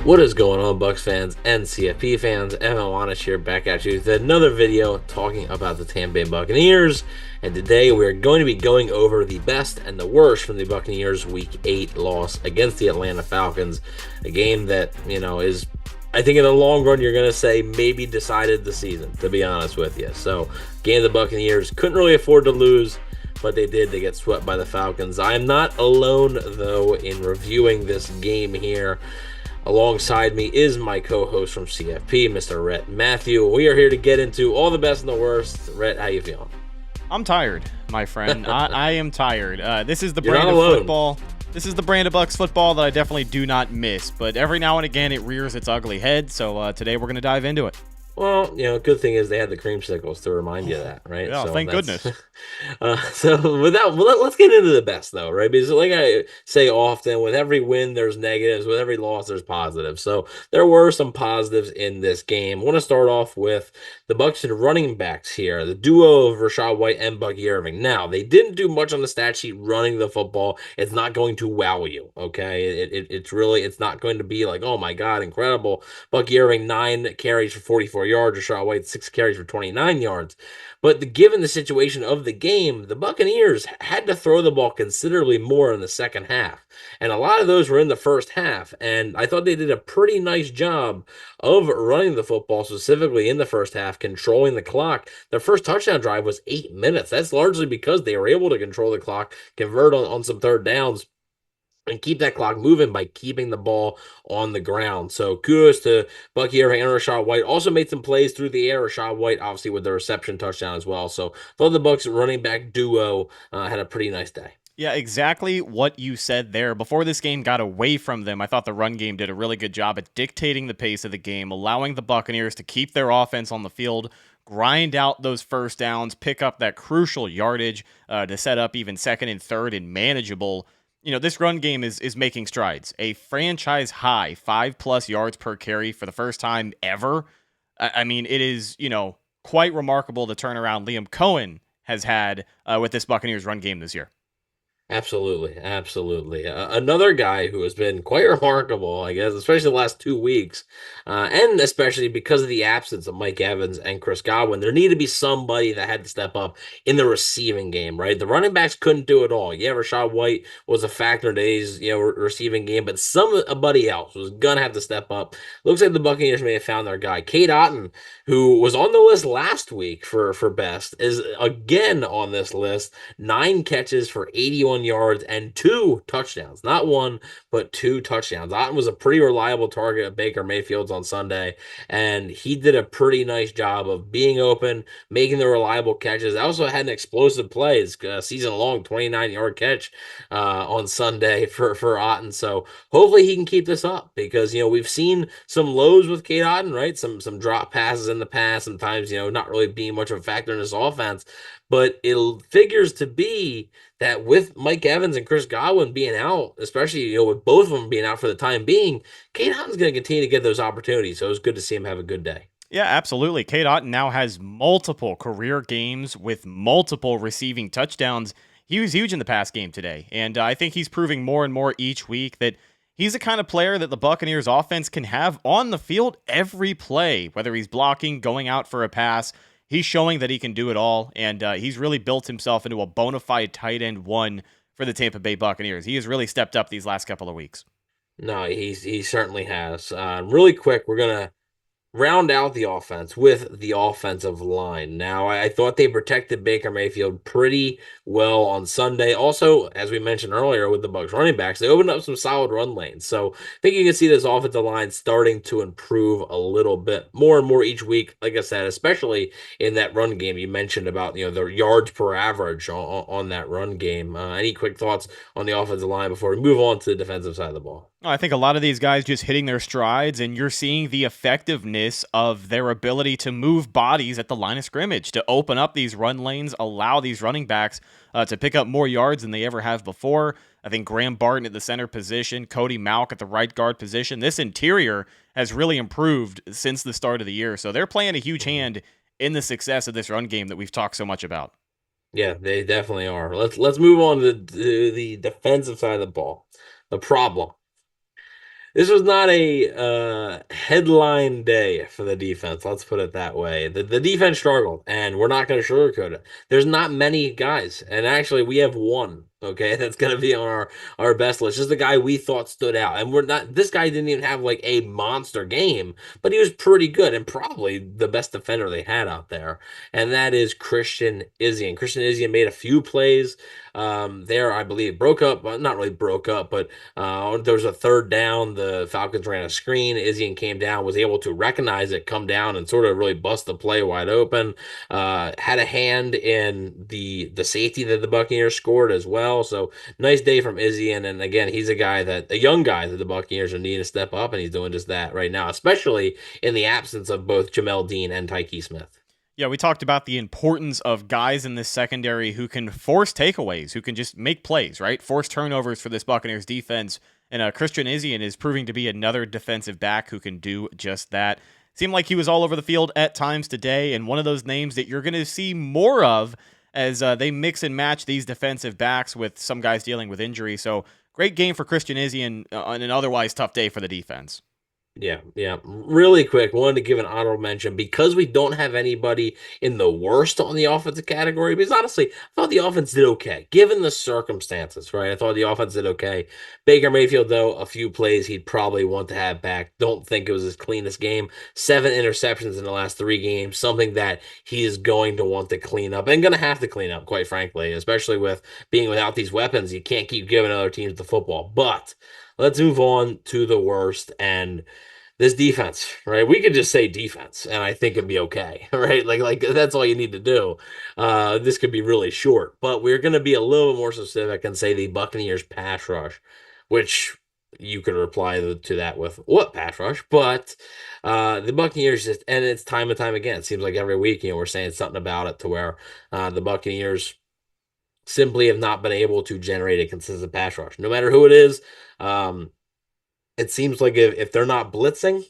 What is going on, Bucs fans and CFP fans? Evan Wanish here, back at you with another video talking about the Tampa Bay Buccaneers. And today we're going to be going over the best and the worst from the Buccaneers' Week 8 loss against the Atlanta Falcons. A game that, is, I think in the long run, you're going to say maybe decided the season, to be honest with you. So, game the Buccaneers couldn't really afford to lose, but they did. They get swept by the Falcons. I am not alone, though, in reviewing this game here. Alongside me is my co-host from CFP, Mr. Rhett Matthew. We are here to get into all the best and the worst. Rhett, how you feeling? I'm tired, my friend. I am tired. This is the You're brand not of alone. football. This is the brand of Bucs football that I definitely do not miss. But every now and again, it rears its ugly head. So today we're going to dive into it. Well, good thing is they had the creamsicles to remind you of that, right? Yeah, So thank goodness. So let's get into the best, though, right? Because like I say often, with every win, there's negatives. With every loss, there's positives. So there were some positives in this game. I want to start off with the Bucs and running backs here, the duo of Rachaad White and Bucky Irving. Now, they didn't do much on the stat sheet running the football. It's not going to wow you, okay? It's not going to be like, oh my God, incredible. Bucky Irving, 9 carries for 44 yards. Rachaad White, 6 carries for 29 yards. But given the situation of the game, the Buccaneers had to throw the ball considerably more in the second half. And a lot of those were in the first half. And I thought they did a pretty nice job of running the football, specifically in the first half, controlling the clock. Their first touchdown drive was 8 minutes. That's largely because they were able to control the clock, convert on some third downs, and keep that clock moving by keeping the ball on the ground. So kudos to Bucky Irving and Rachaad White. Also made some plays through the air. Rachaad White, obviously, with the reception touchdown as well. So thought the Bucs running back duo had a pretty nice day. Yeah, exactly what you said there. Before this game got away from them, I thought the run game did a really good job at dictating the pace of the game, allowing the Buccaneers to keep their offense on the field, grind out those first downs, pick up that crucial yardage to set up even second and third and manageable. This run game is making strides. A franchise high 5+ yards per carry for the first time ever. I mean, it is, quite remarkable the turnaround Liam Cohen has had with this Buccaneers run game this year. Absolutely, absolutely. Another guy who has been quite remarkable, I guess, especially the last 2 weeks, and especially because of the absence of Mike Evans and Chris Godwin, there needed to be somebody that had to step up in the receiving game, right? The running backs couldn't do it all. Yeah, Rachaad White was a factor in today's receiving game, but somebody else was gonna have to step up. Looks like the Buccaneers may have found their guy. Cade Otton, who was on the list last week for best, is again on this list. 9 catches for 81 yards and 2 touchdowns. Not one, but 2 touchdowns. Otton was a pretty reliable target of Baker Mayfield's on Sunday, and he did a pretty nice job of being open, making the reliable catches. I also had an explosive play, season-long 29-yard catch on Sunday for Otton. So hopefully he can keep this up because, we've seen some lows with Cade Otton, right? Some drop passes in the past, sometimes, not really being much of a factor in this offense. But it figures to be that with Mike Evans and Chris Godwin being out, especially with both of them being out for the time being, Cade Otton's going to continue to get those opportunities. So it was good to see him have a good day. Yeah, absolutely. Cade Otton now has multiple career games with multiple receiving touchdowns. He was huge in the past game today, and I think he's proving more and more each week that he's the kind of player that the Buccaneers offense can have on the field every play, whether he's blocking, going out for a pass. He's showing that he can do it all, and he's really built himself into a bona fide tight end one for the Tampa Bay Buccaneers. He has really stepped up these last couple of weeks. No, he certainly has. Really quick, we're going to round out the offense with the offensive line. Now, I thought they protected Baker Mayfield pretty well on Sunday. Also, as we mentioned earlier with the Bucs running backs, they opened up some solid run lanes. So I think you can see this offensive line starting to improve a little bit more and more each week. Like I said, especially in that run game you mentioned about, the yards per average on that run game. Any quick thoughts on the offensive line before we move on to the defensive side of the ball? I think a lot of these guys just hitting their strides, and you're seeing the effectiveness of their ability to move bodies at the line of scrimmage, to open up these run lanes, allow these running backs to pick up more yards than they ever have before. I think Graham Barton at the center position, Cody Mauch at the right guard position. This interior has really improved since the start of the year, so they're playing a huge hand in the success of this run game that we've talked so much about. Yeah, they definitely are. Let's move on to the defensive side of the ball. The problem. This was not a headline day for the defense. Let's put it that way. The defense struggled, and we're not going to sugarcoat it. There's not many guys, and actually, we have one. Okay, that's going to be on our best list. Just the guy we thought stood out, and we're not. This guy didn't even have like a monster game, but he was pretty good and probably the best defender they had out there, and that is Christian Izien. Christian Izien made a few plays there, I Bleav, broke up, well, not really broke up, but there was a third down. The Falcons ran a screen. Izien came down, was able to recognize it, come down, and sort of really bust the play wide open. Had a hand in the safety that the Buccaneers scored as well. So nice day from Izien. And again, he's a young guy that the Buccaneers are needing to step up, and he's doing just that right now, especially in the absence of both Jamel Dean and Tyke Smith. Yeah, we talked about the importance of guys in this secondary who can force takeaways, who can just make plays, right? Force turnovers for this Buccaneers defense. And Christian Izien is proving to be another defensive back who can do just that. Seemed like he was all over the field at times today, and one of those names that you're going to see more of as they mix and match these defensive backs with some guys dealing with injury. So great game for Christian Izien on an otherwise tough day for the defense. Yeah, yeah. Really quick, wanted to give an honorable mention because we don't have anybody in the worst on the offensive category. Because honestly, I thought the offense did okay, given the circumstances, right? I thought the offense did okay. Baker Mayfield, though, a few plays he'd probably want to have back. Don't think it was his cleanest game. 7 interceptions in the last 3 games, something that he is going to want to clean up and going to have to clean up, quite frankly, especially with being without these weapons. You can't keep giving other teams the football. But let's move on to the worst and this defense, right? We could just say defense, and I think it'd be okay, right? Like that's all you need to do. This could be really short, but we're going to be a little bit more specific and say the Buccaneers pass rush, which you could reply to that with what pass rush, but the Buccaneers just, and it's time and time again. It seems like every week, we're saying something about it to where the Buccaneers simply have not been able to generate a consistent pass rush, no matter who it is. It seems like if they're not blitzing,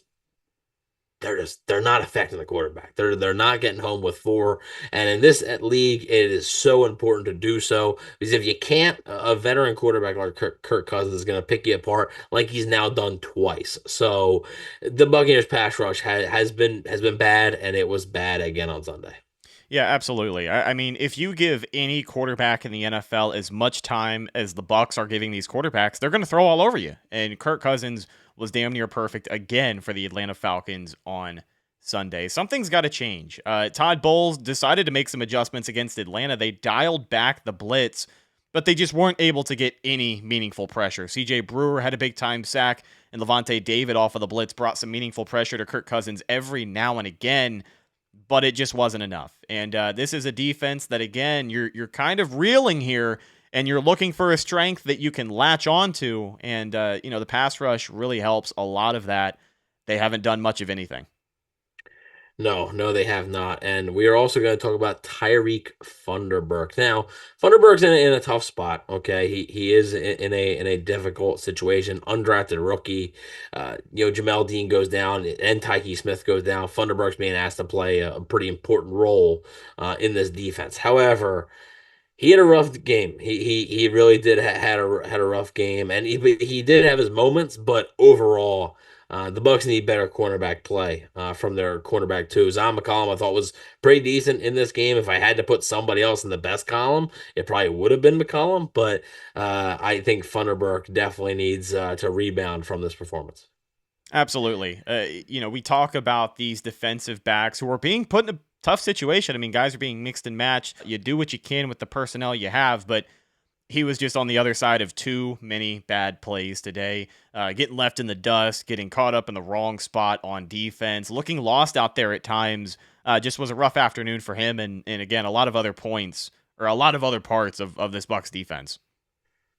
they're not affecting the quarterback. They're not getting home with four. And in this league, it is so important to do so because if you can't, a veteran quarterback like Kirk Cousins is going to pick you apart like he's now done twice. So the Buccaneers pass rush has been bad, and it was bad again on Sunday. Yeah, absolutely. I mean, if you give any quarterback in the NFL as much time as the Bucs are giving these quarterbacks, they're going to throw all over you. And Kirk Cousins was damn near perfect again for the Atlanta Falcons on Sunday. Something's got to change. Todd Bowles decided to make some adjustments against Atlanta. They dialed back the blitz, but they just weren't able to get any meaningful pressure. C.J. Brewer had a big-time sack, and Levante David off of the blitz brought some meaningful pressure to Kirk Cousins every now and again, but it just wasn't enough. And this is a defense that, again, you're kind of reeling here, and you're looking for a strength that you can latch onto. And, the pass rush really helps a lot of that. They haven't done much of anything. No, they have not. And we are also going to talk about Tyreek Funderburk. Now, Funderburk's in a tough spot. Okay, he is in a difficult situation. Undrafted rookie. Jamel Dean goes down and Tyke Smith goes down. Funderburk's being asked to play a pretty important role in this defense. However, he had a rough game. He really did had a rough game, and he did have his moments, but overall. The Bucs need better cornerback play from their cornerback too. Zon McCollum, I thought, was pretty decent in this game. If I had to put somebody else in the best column, it probably would have been McCollum. But I think Funderburk definitely needs to rebound from this performance. Absolutely. We talk about these defensive backs who are being put in a tough situation. I mean, guys are being mixed and matched. You do what you can with the personnel you have, but he was just on the other side of too many bad plays today, getting left in the dust, getting caught up in the wrong spot on defense, looking lost out there at times. Just was a rough afternoon for him, and again, a lot of other points or a lot of other parts of this Bucs defense.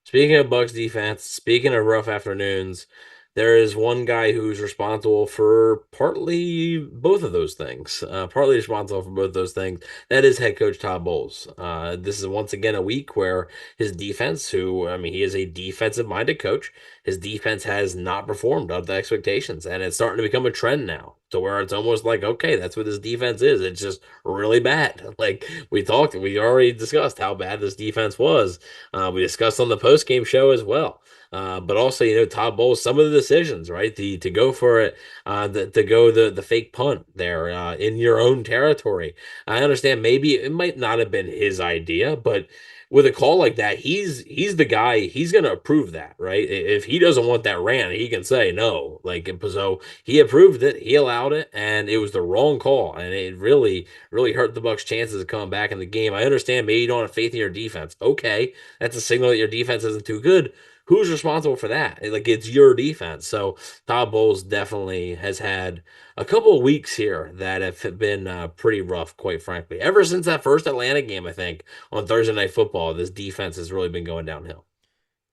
Speaking of Bucs defense, speaking of rough afternoons, there is one guy who's responsible for partly both of those things. Partly responsible for both those things. That is head coach Todd Bowles. This is once again a week where his defense, he is a defensive-minded coach. His defense has not performed up to expectations, and it's starting to become a trend now. to where it's almost like, okay, that's what this defense is. It's just really bad. Like we already discussed how bad this defense was. We discussed on the post game show as well. But also, Todd Bowles, some of the decisions, right? To go for it, to go the fake punt there in your own territory. I understand maybe it might not have been his idea, but with a call like that, he's the guy. He's going to approve that, right? If he doesn't want that ran, he can say no. Like so, he approved it, he allowed it, and it was the wrong call, and it really hurt the Bucs' chances of coming back in the game. I understand maybe you don't have faith in your defense. Okay, that's a signal that your defense isn't too good. Who's responsible for that? Like it's your defense. So Todd Bowles definitely has had a couple of weeks here that have been pretty rough, quite frankly. Ever since that first Atlanta game, I think on Thursday Night Football, this defense has really been going downhill.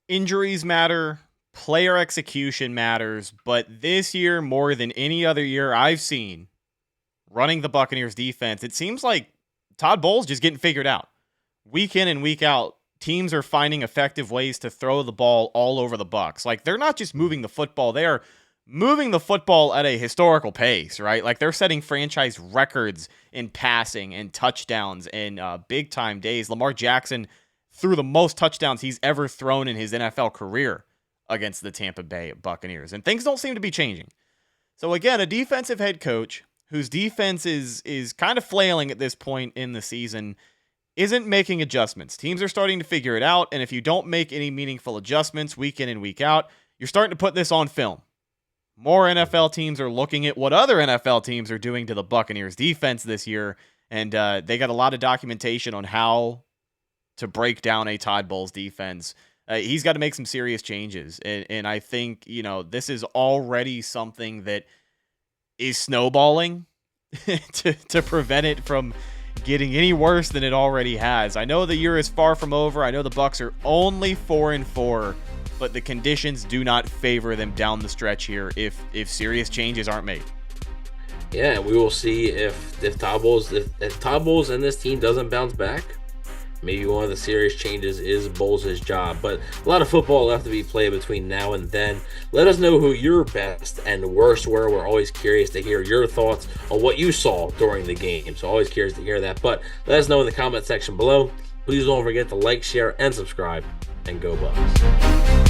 Injuries matter, player execution matters, but this year more than any other year I've seen running the Buccaneers defense, it seems like Todd Bowles just getting figured out. Week in and week out, teams are finding effective ways to throw the ball all over the Bucs. Like they're not just moving the football, they are moving the football at a historical pace, right? Like they're setting franchise records in passing and touchdowns in big time days. Lamar Jackson threw the most touchdowns he's ever thrown in his NFL career against the Tampa Bay Buccaneers. And things don't seem to be changing. So again, a defensive head coach whose defense is kind of flailing at this point in the season isn't making adjustments. Teams are starting to figure it out, and if you don't make any meaningful adjustments week in and week out, you're starting to put this on film. More NFL teams are looking at what other NFL teams are doing to the Buccaneers defense this year, and they got a lot of documentation on how to break down a Todd Bowles defense. He's got to make some serious changes, and I think, this is already something that is snowballing to prevent it from getting any worse than it already has. I know the year is far from over. I know the Bucs are only 4-4, but the conditions do not favor them down the stretch here if serious changes aren't made. Yeah, we will see if Todd Bowles and this team doesn't bounce back. Maybe one of the serious changes is Bowles' job, but a lot of football left to be played between now and then. Let us know who your best and worst were. We're always curious to hear your thoughts on what you saw during the game, so always curious to hear that. But let us know in the comment section below. Please don't forget to like, share, and subscribe, and go Bucs.